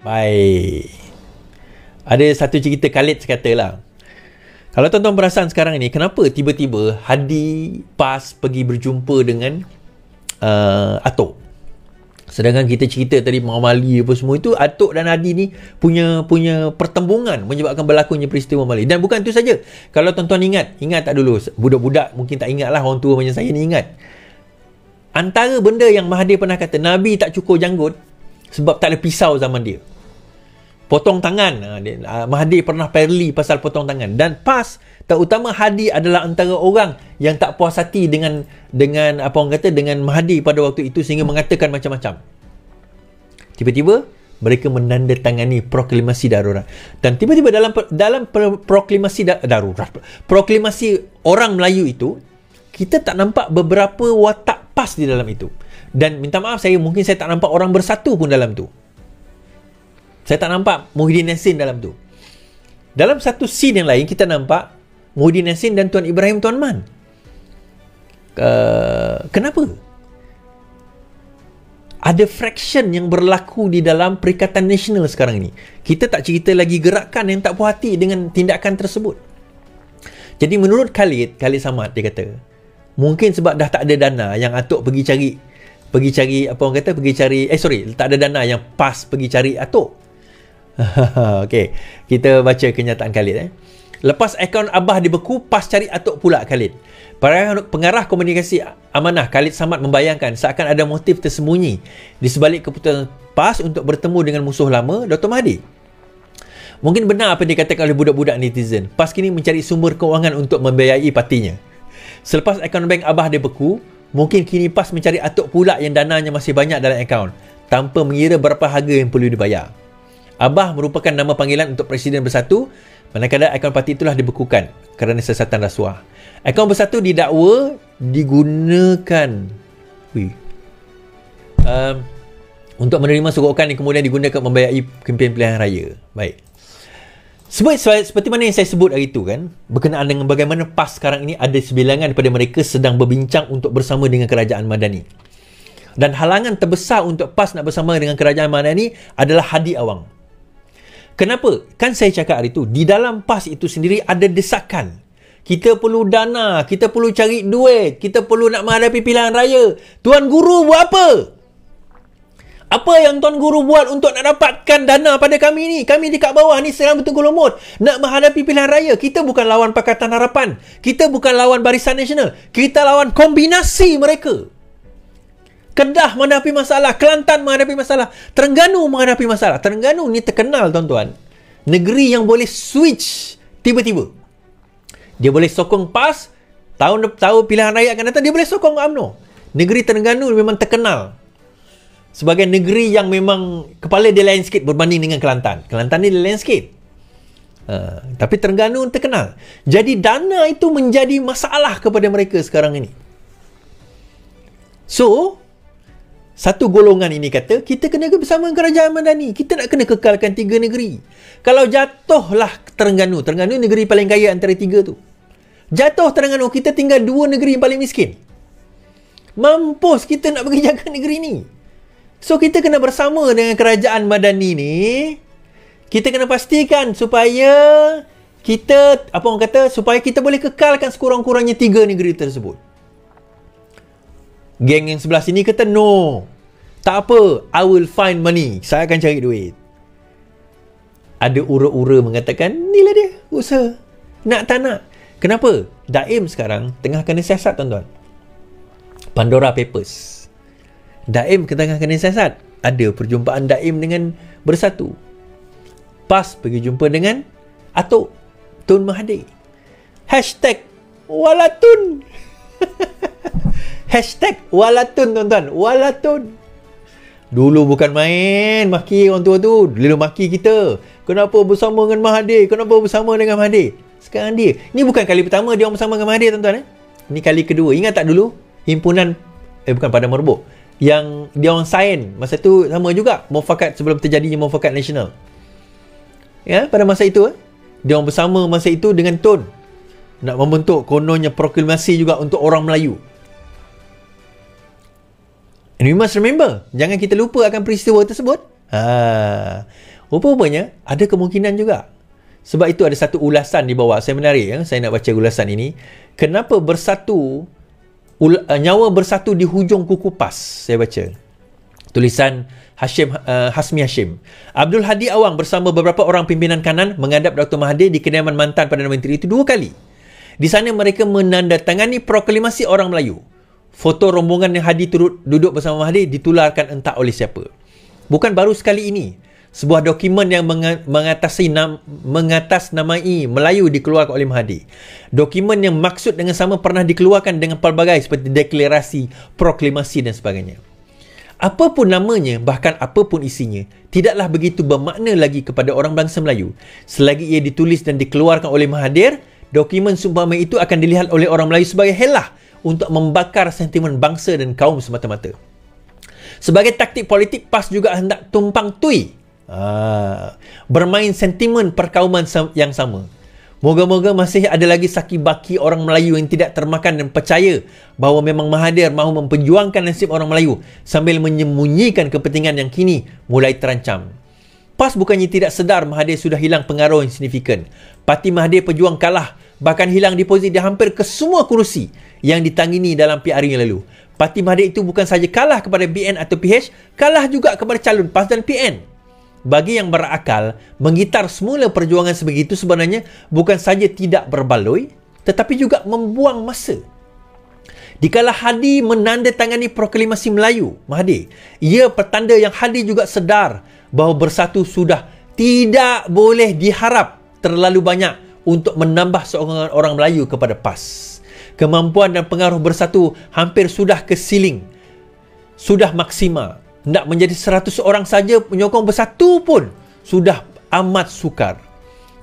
Baik. Ada satu cerita Khalid katalah. Kalau tuan-tuan perasan sekarang ni, kenapa tiba-tiba Hadi PAS pergi berjumpa dengan Atok? Sedangkan kita cerita tadi Muhammad Ali apa semua itu, Atok dan Hadi ni punya pertembungan menyebabkan berlakunya peristiwa Muhammad Ali. Dan bukan itu saja. Kalau tuan-tuan ingat tak dulu, budak-budak mungkin tak ingat lah, orang tua macam saya ni ingat. Antara benda yang Mahathir pernah kata, Nabi tak cukur janggut sebab tak ada pisau zaman dia. Potong tangan. Mahathir pernah perli pasal potong tangan. Dan PAS, terutama Hadi adalah antara orang yang tak puas hati dengan apa orang kata, dengan Mahathir pada waktu itu sehingga mengatakan macam-macam. Tiba-tiba mereka menandatangani proklamasi darurat. Dan tiba-tiba dalam proklamasi darurat, proklamasi orang Melayu itu, kita tak nampak beberapa watak PAS di dalam itu. Dan minta maaf, mungkin saya tak nampak orang bersatu pun dalam tu. Saya tak nampak Muhyiddin Yassin dalam tu. Dalam satu scene yang lain, kita nampak Muhyiddin Yassin dan Tuan Ibrahim Tuan Man. Kenapa? Ada fraction yang berlaku di dalam Perikatan Nasional sekarang ni. Kita tak cerita lagi gerakan yang tak puas hati dengan tindakan tersebut. Jadi menurut Khalid Samad, dia kata, mungkin sebab dah tak ada dana yang Atok pergi cari apa orang kata, tak ada dana yang PAS pergi cari Atok. Okey, kita baca kenyataan Khalid. Lepas akaun Abah dibeku, PAS cari Atok pula Khalid. Pengarah komunikasi Amanah Khalid Samad membayangkan seakan ada motif tersembunyi di sebalik keputusan PAS untuk bertemu dengan musuh lama, Dr. Mahathir. Mungkin benar apa yang dikatakan oleh budak-budak netizen. PAS kini mencari sumber kewangan untuk membiayai partinya. Selepas akaun bank Abah dibeku, mungkin kini PAS mencari Atok pula yang dananya masih banyak dalam akaun, tanpa mengira berapa harga yang perlu dibayar. Abah merupakan nama panggilan untuk Presiden Bersatu, manakala akaun parti itulah dibekukan kerana siasatan rasuah. Akaun Bersatu didakwa digunakan untuk menerima sogokan yang kemudian digunakan membiayai kempen pilihan raya. Baik. Seperti mana yang saya sebut hari itu kan, berkenaan dengan bagaimana PAS sekarang ini ada sebilangan daripada mereka sedang berbincang untuk bersama dengan kerajaan Madani. Dan halangan terbesar untuk PAS nak bersama dengan kerajaan Madani adalah Hadi Awang. Kenapa? Kan saya cakap hari itu, di dalam PAS itu sendiri ada desakan. Kita perlu dana, kita perlu cari duit, kita perlu nak menghadapi pilihan raya. Tuan Guru buat apa? Apa yang Tuan Guru buat untuk nak dapatkan dana pada kami ni? Kami di kat bawah ni sedang betul lumut nak menghadapi pilihan raya. Kita bukan lawan Pakatan Harapan. Kita bukan lawan Barisan Nasional. Kita lawan kombinasi mereka. Kedah menghadapi masalah, Kelantan menghadapi masalah, Terengganu menghadapi masalah. Terengganu ni terkenal tuan-tuan, negeri yang boleh switch tiba-tiba. Dia boleh sokong PAS, tahun pilihan raya akan datang dia boleh sokong UMNO. Negeri Terengganu memang terkenal sebagai negeri yang memang kepala dia lain sikit berbanding dengan Kelantan. Kelantan ni dia lain sikit. Tapi Terengganu terkenal. Jadi dana itu menjadi masalah kepada mereka sekarang ini. So, satu golongan ini kata, kita kena bersama kerajaan Madani. Kita nak kena kekalkan 3 negeri. Kalau jatuhlah Terengganu negeri paling kaya antara 3 tu. Jatuh Terengganu, kita tinggal 2 negeri yang paling miskin. Mampus kita nak pergi jaga negeri ni. So, kita kena bersama dengan kerajaan Madani ni. Kita kena pastikan supaya kita, apa orang kata, supaya kita boleh kekalkan sekurang-kurangnya 3 negeri tersebut. Geng yang sebelah sini kata no. Tak apa, I will find money. Saya akan cari duit. Ada ura-ura mengatakan, inilah dia usaha. Nak tak nak. Kenapa? Daim sekarang tengah kena siasat tuan-tuan. Pandora Papers. Daim tengah kena siasat. Ada perjumpaan Daim dengan Bersatu. PAS pergi jumpa dengan Atok Tun Mahathir. #Walatun. #Walatun tuan-tuan. Walatun. Dulu bukan main maki orang tua tu. Dia maki kita. Kenapa bersama dengan Mahathir? Kenapa bersama dengan Mahathir? Sekarang dia. Ini bukan kali pertama dia orang bersama dengan Mahathir tuan-tuan. Ini kali kedua. Ingat tak dulu? Himpunan bukan Padang Merbuk. Yang dia orang sign. Masa tu sama juga. Mufakat sebelum terjadinya Mufakat Nasional. Ya, pada masa itu. Dia orang bersama masa itu dengan Tun. Nak membentuk kononnya proklamasi juga untuk orang Melayu. And we must remember, jangan kita lupa akan peristiwa tersebut. Rupanya ada kemungkinan juga. Sebab itu ada satu ulasan di bawah. Saya menarik ya, saya nak baca ulasan ini. Kenapa nyawa bersatu di hujung kuku pas? Saya baca. Tulisan Hasmi Hashim. Abdul Hadi Awang bersama beberapa orang pimpinan kanan menghadap Dr. Mahathir di kediaman mantan Perdana Menteri itu 2 kali. Di sana mereka menandatangani proklamasi orang Melayu. Foto rombongan yang Hadi turut duduk bersama Mahathir ditularkan entah oleh siapa. Bukan baru sekali ini. Sebuah dokumen yang mengatasnamai Melayu dikeluarkan oleh Mahathir. Dokumen yang maksud dengan sama pernah dikeluarkan dengan pelbagai seperti deklarasi, proklamasi dan sebagainya. Apapun namanya, bahkan apapun isinya, tidaklah begitu bermakna lagi kepada orang bangsa Melayu. Selagi ia ditulis dan dikeluarkan oleh Mahathir, dokumen seumpama itu akan dilihat oleh orang Melayu sebagai helah untuk membakar sentimen bangsa dan kaum semata-mata. Sebagai taktik politik, PAS juga hendak tumpang tui. Bermain sentimen perkauman yang sama. Moga-moga masih ada lagi saki-baki orang Melayu yang tidak termakan dan percaya bahawa memang Mahathir mahu memperjuangkan nasib orang Melayu sambil menyembunyikan kepentingan yang kini mulai terancam. PAS bukannya tidak sedar Mahathir sudah hilang pengaruh yang signifikan. Parti Mahathir Pejuang kalah, bahkan hilang deposit di hampir ke semua kerusi yang ditangini dalam PRU yang lalu. Parti Mahathir itu bukan sahaja kalah kepada BN atau PH, kalah juga kepada calon PAS dan PN. Bagi yang berakal, menggitar semula perjuangan sebegitu sebenarnya bukan saja tidak berbaloi, tetapi juga membuang masa. Dikala Hadi menandatangani proklamasi Melayu, Mahathir, ia pertanda yang Hadi juga sedar bahawa bersatu sudah tidak boleh diharap terlalu banyak untuk menambah sokongan orang Melayu kepada PAS. Kemampuan dan pengaruh bersatu hampir sudah ke ceiling, sudah maksima. Nak menjadi 100 orang saja penyokong bersatu pun sudah amat sukar.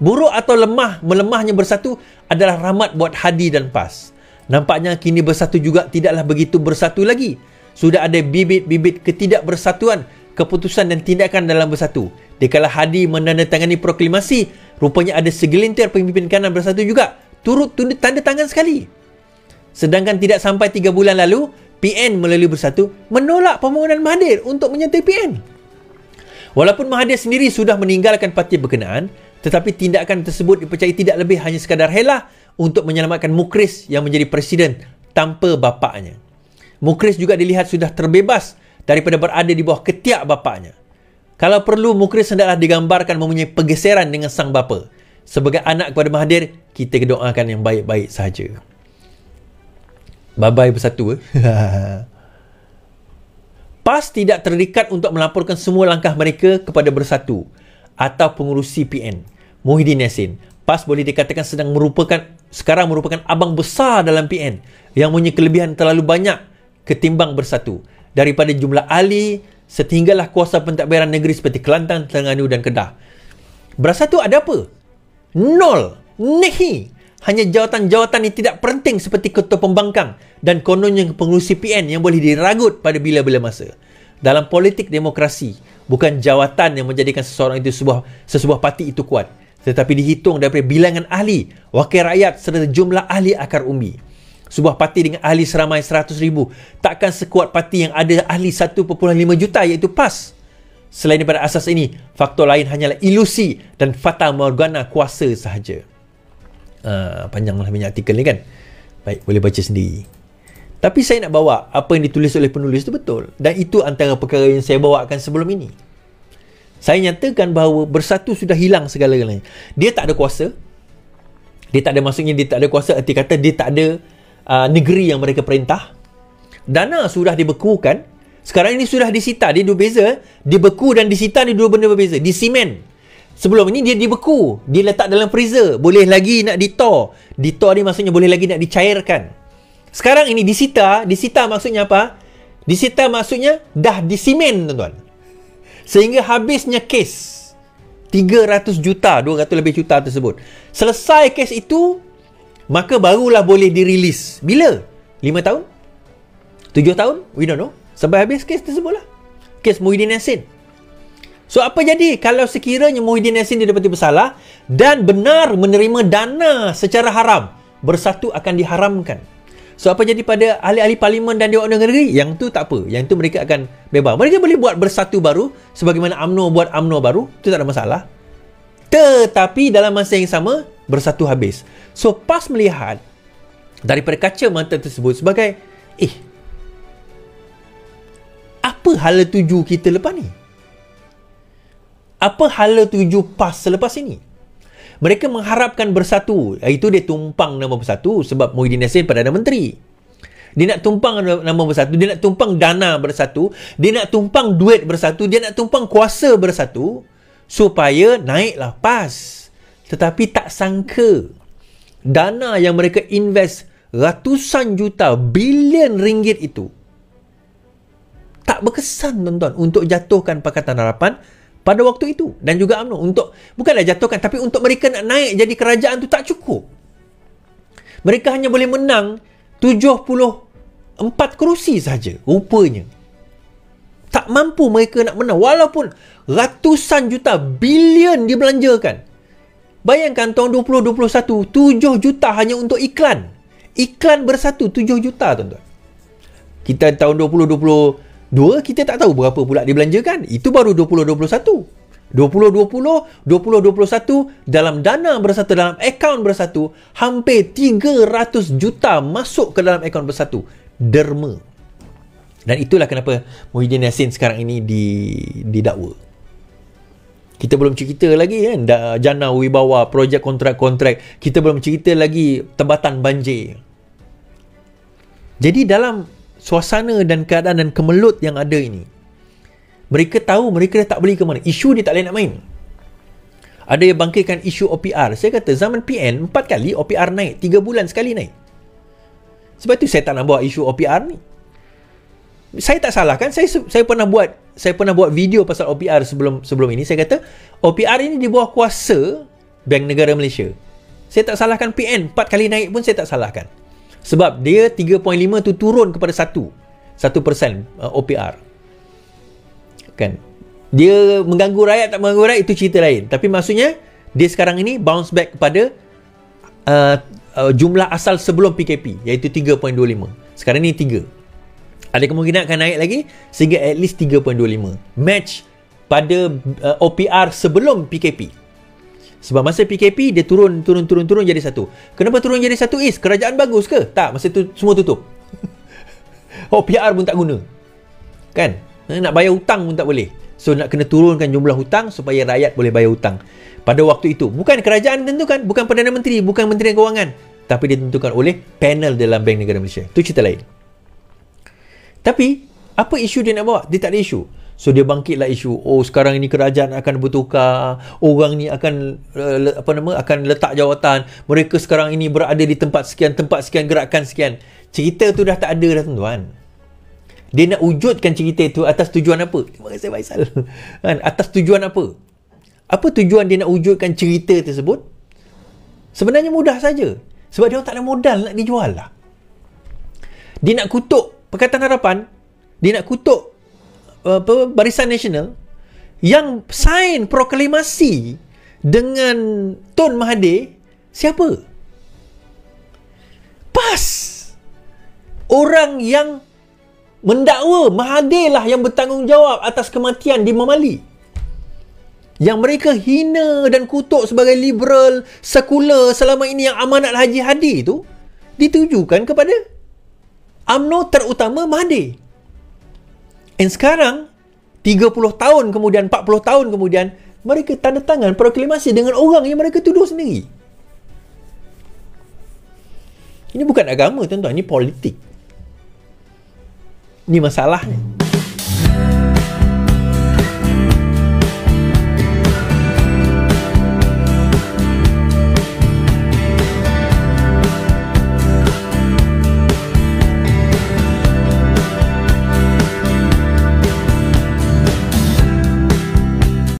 Buruk atau melemahnya bersatu adalah rahmat buat Hadi dan PAS. Nampaknya kini bersatu juga tidaklah begitu bersatu lagi. Sudah ada bibit-bibit ketidakbersatuan, keputusan dan tindakan dalam bersatu. Dikala Hadi menandatangani proklamasi, rupanya ada segelintir pemimpin kanan bersatu juga turut tanda tangan sekali. Sedangkan tidak sampai 3 bulan lalu, PN melalui bersatu menolak permohonan Mahathir untuk menyertai PN. Walaupun Mahathir sendiri sudah meninggalkan parti berkenaan, tetapi tindakan tersebut dipercayai tidak lebih hanya sekadar helah untuk menyelamatkan Mukhriz yang menjadi presiden tanpa bapaknya. Mukhriz juga dilihat sudah terbebas daripada berada di bawah ketiak bapaknya. Kalau perlu, Mukhriz hendaklah digambarkan mempunyai pergeseran dengan sang bapa. Sebagai anak kepada Mahathir, kita doakan yang baik-baik sahaja. Bye-bye bersatu. PAS tidak terikat untuk melaporkan semua langkah mereka kepada bersatu atau pengurusi PN. Muhyiddin Yassin, PAS boleh dikatakan sekarang merupakan abang besar dalam PN yang mempunyai kelebihan terlalu banyak ketimbang bersatu. Daripada jumlah ahli sehinggalah kuasa pentadbiran negeri seperti Kelantan, Terengganu dan Kedah. Bersatu ada apa? Nol. Nehi. Hanya jawatan-jawatan yang tidak penting seperti ketua pembangkang dan kononnya pengurusi PN yang boleh diragut pada bila-bila masa. Dalam politik demokrasi, bukan jawatan yang menjadikan seseorang itu sesebuah parti itu kuat, tetapi dihitung daripada bilangan ahli, wakil rakyat serta jumlah ahli akar umbi. Sebuah parti dengan ahli seramai 100,000 takkan sekuat parti yang ada ahli 1.5 juta iaitu PAS. Selain daripada asas ini, faktor lain hanyalah ilusi dan fata morgana kuasa sahaja. Panjanglah banyak artikel ni kan. Baik, boleh baca sendiri. Tapi saya nak bawa apa yang ditulis oleh penulis itu betul. Dan itu antara perkara yang saya bawakan sebelum ini. Saya nyatakan bahawa bersatu sudah hilang segala-galanya. Dia tak ada kuasa. Dia tak ada, maksudnya dia tak ada kuasa, arti kata dia tak ada negeri yang mereka perintah. Dana sudah dibekukan. Sekarang ini sudah disita. Dia dua beza. Dibeku dan disita ni dua benda berbeza. Disimen. Sebelum ini dia dibeku, dia letak dalam freezer, boleh lagi nak ditor. Ditor ni maksudnya boleh lagi nak dicairkan. Sekarang ini disita maksudnya apa? Disita maksudnya dah disimen, tuan-tuan. Sehingga habisnya kes 300 juta, 200 lebih juta tersebut. Selesai kes itu, maka barulah boleh dirilis. Bila? 5 tahun? 7 tahun? We don't know. Sampai habis kes tersebut lah. Kes Muhyiddin Yassin. So apa jadi kalau sekiranya Muhyiddin Yassin didapati bersalah dan benar menerima dana secara haram, bersatu akan diharamkan. So apa jadi pada ahli-ahli parlimen dan Dewan Negeri? Yang tu tak apa. Yang tu mereka akan bebas. Mereka boleh buat bersatu baru sebagaimana UMNO buat UMNO baru. Itu tak ada masalah. Tetapi dalam masa yang sama bersatu habis. So PAS melihat daripada kacamata tersebut sebagai apa hala tuju kita lepas ni? Apa hala tuju PAS selepas ini? Mereka mengharapkan bersatu. Itu dia tumpang nama bersatu sebab Muhyiddin Yassin Perdana Menteri. Dia nak tumpang nama bersatu, dia nak tumpang dana bersatu, dia nak tumpang duit bersatu, dia nak tumpang kuasa bersatu supaya naiklah PAS. Tetapi tak sangka dana yang mereka invest ratusan juta, bilion ringgit itu tak berkesan, tuan-tuan, untuk jatuhkan Pakatan Harapan pada waktu itu. Dan juga UMNO untuk, bukanlah jatuhkan, tapi untuk mereka nak naik jadi kerajaan tu tak cukup. Mereka hanya boleh menang 74 kerusi saja. Rupanya tak mampu mereka nak menang walaupun ratusan juta, bilion dibelanjakan. Bayangkan tahun 2021 7 juta hanya untuk iklan. Iklan bersatu 7 juta, tuan-tuan. Kita tahun 2022 kita tak tahu berapa pula dibelanjakan. Itu baru 2021. 2020, 2021 dalam dana bersatu, dalam akaun bersatu, hampir 300 juta masuk ke dalam akaun bersatu. Derma. Dan itulah kenapa Muhyiddin Yassin sekarang ini didakwa. Kita belum cerita lagi kan, jana wibawa, projek kontrak-kontrak. Kita belum cerita lagi tebatan banjir. Jadi dalam suasana dan keadaan dan kemelut yang ada ini, mereka tahu mereka dah tak boleh ke mana. Isu dia tak boleh nak main. Ada yang bangkitkan isu OPR. Saya kata zaman PN 4 kali OPR naik, 3 bulan sekali naik. Sebab tu saya tak nak bawa isu OPR ni. Saya tak salah kan, saya pernah buat video pasal OPR sebelum ini. Saya kata OPR ini di bawah kuasa Bank Negara Malaysia. Saya tak salahkan PN 4 kali naik pun, saya tak salahkan. Sebab dia 3.5 tu turun kepada 1% OPR. Kan? Dia mengganggu rakyat tak mengganggu rakyat itu cerita lain. Tapi maksudnya dia sekarang ini bounce back kepada jumlah asal sebelum PKP, iaitu 3.25. Sekarang ni 3. Ada kemungkinan akan naik lagi sehingga at least 3.25. Match pada OPR sebelum PKP. Sebab masa PKP dia turun jadi 1. Kenapa turun jadi 1? Kerajaan bagus ke? Tak, masa tu semua tutup. OPR pun tak guna. Kan? Nak bayar hutang pun tak boleh. So nak kena turunkan jumlah hutang supaya rakyat boleh bayar hutang. Pada waktu itu, bukan kerajaan tentukan, bukan Perdana Menteri, bukan Menteri Kewangan, tapi ditentukan oleh panel dalam Bank Negara Malaysia. Itu cerita lain. Tapi apa isu dia nak bawa? Dia tak ada isu. So dia bangkitlah isu, sekarang ini kerajaan akan bertukar, orang ni akan akan letak jawatan, mereka sekarang ini berada di tempat sekian, gerakan sekian. Cerita tu dah tak ada dah, tuan-tuan. Dia nak wujudkan cerita itu atas tujuan apa? Terima kasih Faisal. Kan? Atas tujuan apa? Apa tujuan dia nak wujudkan cerita tersebut? Sebenarnya mudah saja. Sebab dia tak ada modal nak dijual lah. Dia nak kutuk Pakatan Harapan, dia nak kutuk Barisan Nasional yang sign proklamasi dengan Tun Mahathir. Siapa? PAS. Orang yang mendakwa Mahathir lah yang bertanggungjawab atas kematian di Mamali. Yang mereka hina dan kutuk sebagai liberal, sekular selama ini, yang amanat Haji Hadi tu ditujukan kepada UMNO, terutama Mahathir. And sekarang 30 tahun kemudian, 40 tahun kemudian, mereka tanda tangan proklamasi dengan orang yang mereka tuduh sendiri. Ini bukan agama, tuan-tuan, ini politik. Ini masalahnya.